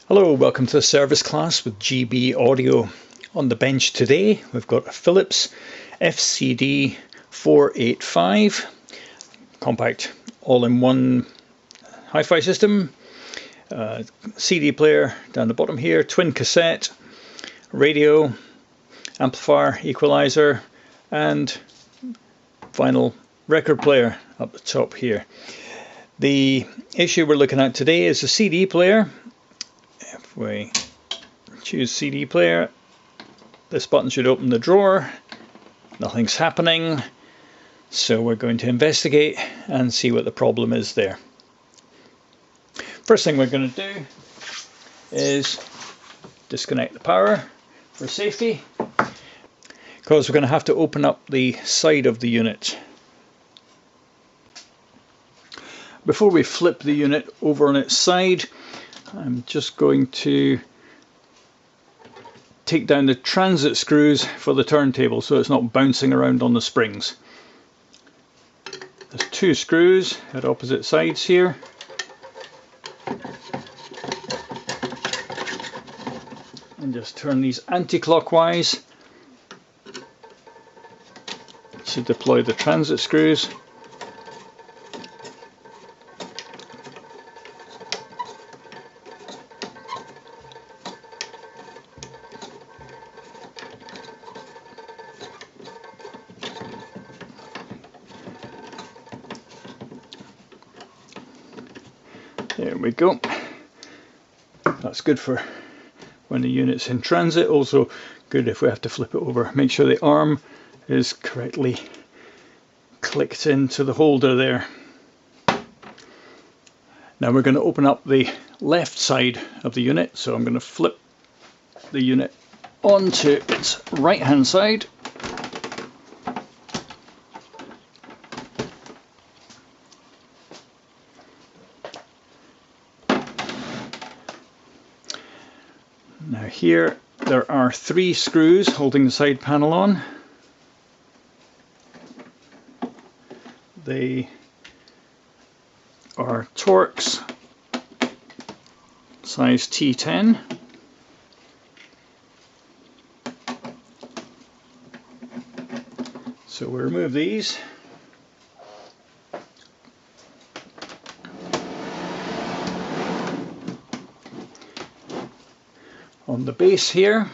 Hello, welcome to the service class with GB Audio. On the bench today we've got a Philips FCD485 compact all-in-one hi-fi system, CD player down the bottom here, twin cassette, radio, amplifier, equalizer and vinyl record player up the top here. The issue we're looking at today is the CD player. If we choose CD player, this button should open the drawer. Nothing's happening, so we're going to investigate and see what the problem is there. First thing we're going to do is disconnect the power for safety, because we're going to have to open up the side of the unit. Before we flip the unit over on its side, I'm just going to take down the transit screws for the turntable so it's not bouncing around on the springs. There's two screws at opposite sides here. And just turn these anti-clockwise to deploy the transit screws. There we go. That's good for when the unit's in transit. Also good if we have to flip it over. Make sure the arm is correctly clicked into the holder there. Now we're going to open up the left side of the unit. So I'm going to flip the unit onto its right hand side. Now here there are three screws holding the side panel on. They are Torx size T10. So we remove these. On the base here,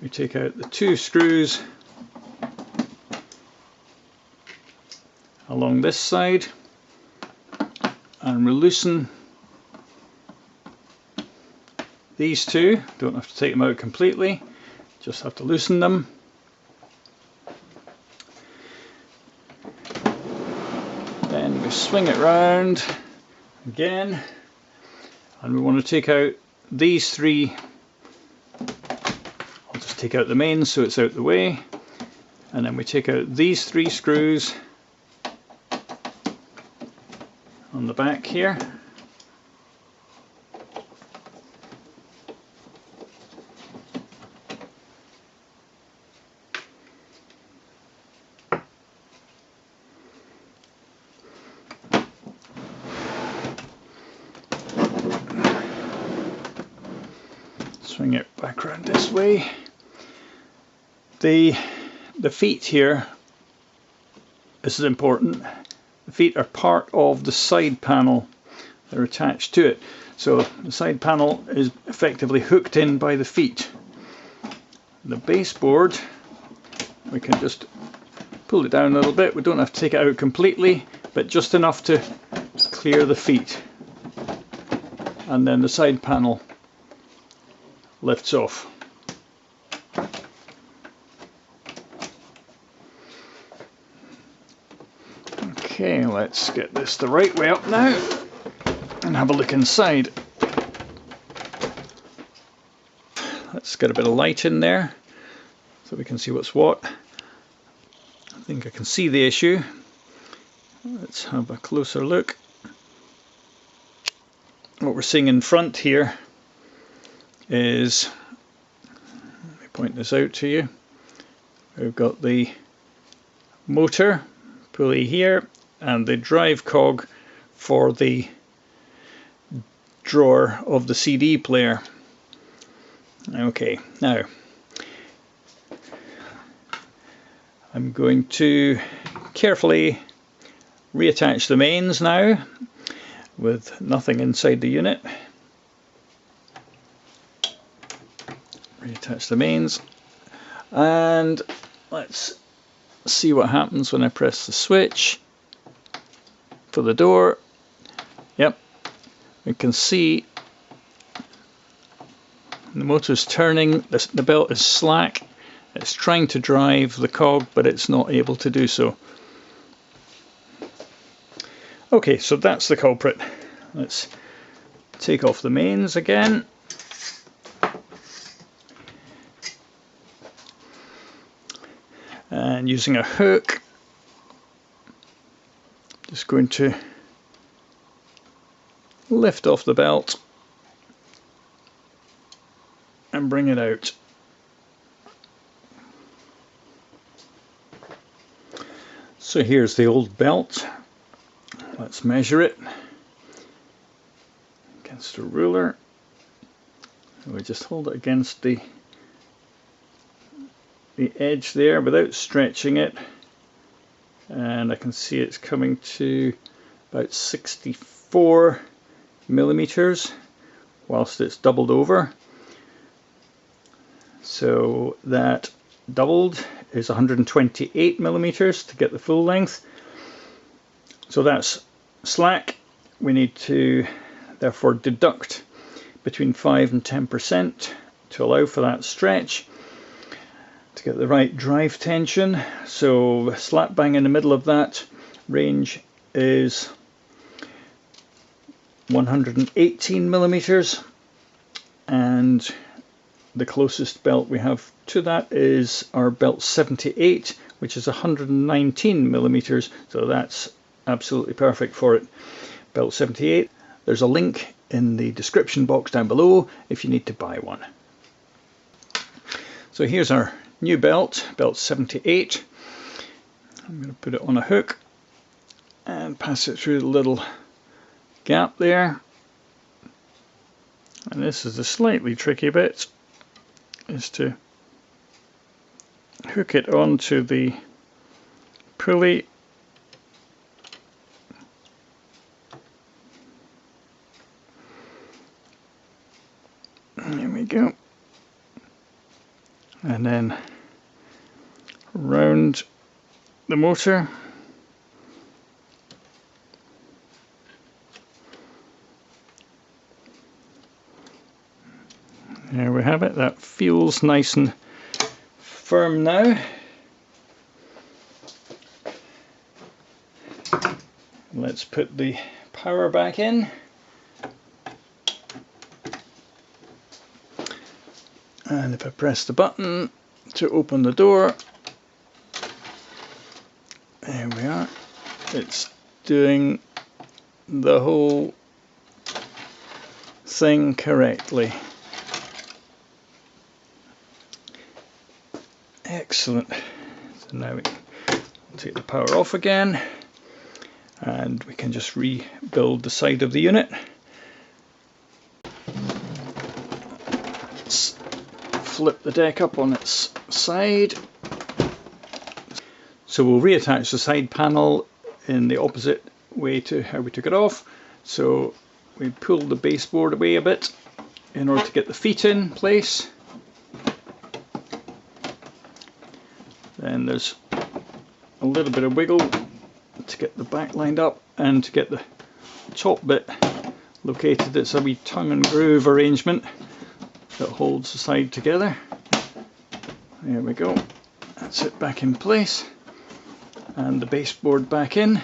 we take out the two screws along this side and we loosen these two. Don't have to take them out completely, just have to loosen them. Then we swing it round again. And we want to take out these three. I'll just take out the main so it's out the way. And then we take out these three screws on the back here. Swing it back around this way. The feet here, this is important, the feet are part of the side panel. They're attached to it. So the side panel is effectively hooked in by the feet. The baseboard, we can just pull it down a little bit. We don't have to take it out completely, but just enough to clear the feet. And then the side panel lifts off. Okay, let's get this the right way up now and have a look inside. Let's get a bit of light in there so we can see what's what. I think I can see the issue. Let's have a closer look. What we're seeing in front here is, let me point this out to you, we've got the motor pulley here and the drive cog for the drawer of the CD player. Okay, now I'm going to carefully reattach the mains now with nothing inside the unit. Reattach the mains, and let's see what happens when I press the switch for the door. Yep, you can see the motor's turning, the belt is slack, it's trying to drive the cog but it's not able to do so. Okay, so that's the culprit. Let's take off the mains again. And using a hook, just going to lift off the belt and bring it out. So here's the old belt. Let's measure it against a ruler. We just hold it against the edge there without stretching it, and I can see it's coming to about 64 millimeters whilst it's doubled over. So that doubled is 128 millimeters to get the full length. So that's slack. We need to therefore deduct between 5 and 10% to allow for that stretch to get the right drive tension. So slap bang in the middle of that range is 118 millimeters, and the closest belt we have to that is our belt 78, which is 119 millimeters, so that's absolutely perfect for it. Belt 78. There's a link in the description box down below if you need to buy one. So here's our new belt, belt 78. I'm going to put it on a hook and pass it through the little gap there. And this is the slightly tricky bit, is to hook it onto the pulley. There we go. And then round the motor. There we have it. That feels nice and firm now. Let's put the power back in. And if I press the button to open the door, there we are. It's doing the whole thing correctly. Excellent. So now we can take the power off again, and we can just rebuild the side of the unit. Let's flip the deck up on its side. So we'll reattach the side panel in the opposite way to how we took it off. So we pull the baseboard away a bit in order to get the feet in place. Then there's a little bit of wiggle to get the back lined up and to get the top bit located. It's a wee tongue and groove arrangement that holds the side together. There we go. That's it back in place. And the baseboard back in.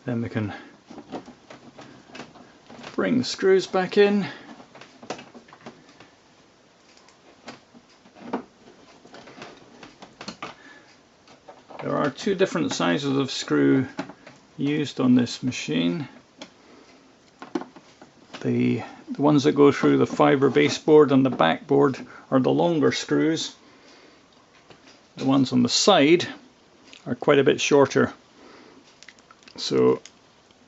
Then we can bring the screws back in. There are two different sizes of screw used on this machine. The ones that go through the fibre baseboard and the backboard are the longer screws. The ones on the side are quite a bit shorter. So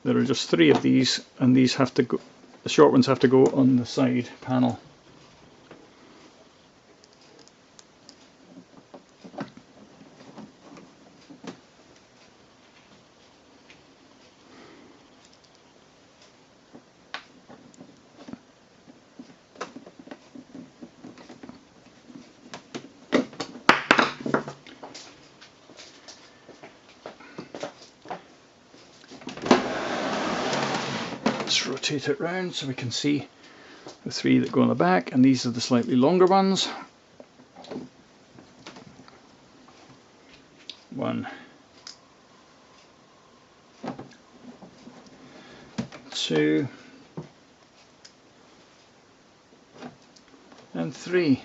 There are just 3 of these, and these have to go, the short ones have to go on the side panel. Let's rotate it round so we can see the 3 that go on the back, and these are the slightly longer ones. 1, 2, and 3.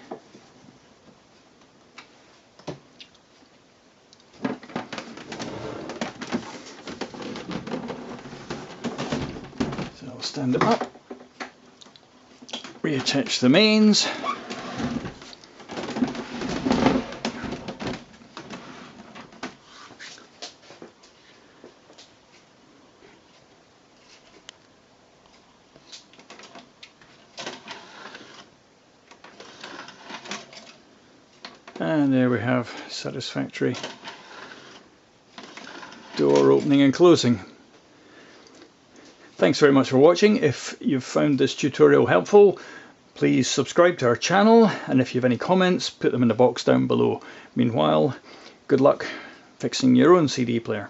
So I'll stand it up, reattach the mains, and there we have satisfactory door opening and closing. Thanks very much for watching. If you've found this tutorial helpful, please subscribe to our channel, and if you have any comments, put them in the box down below. Meanwhile, good luck fixing your own CD player.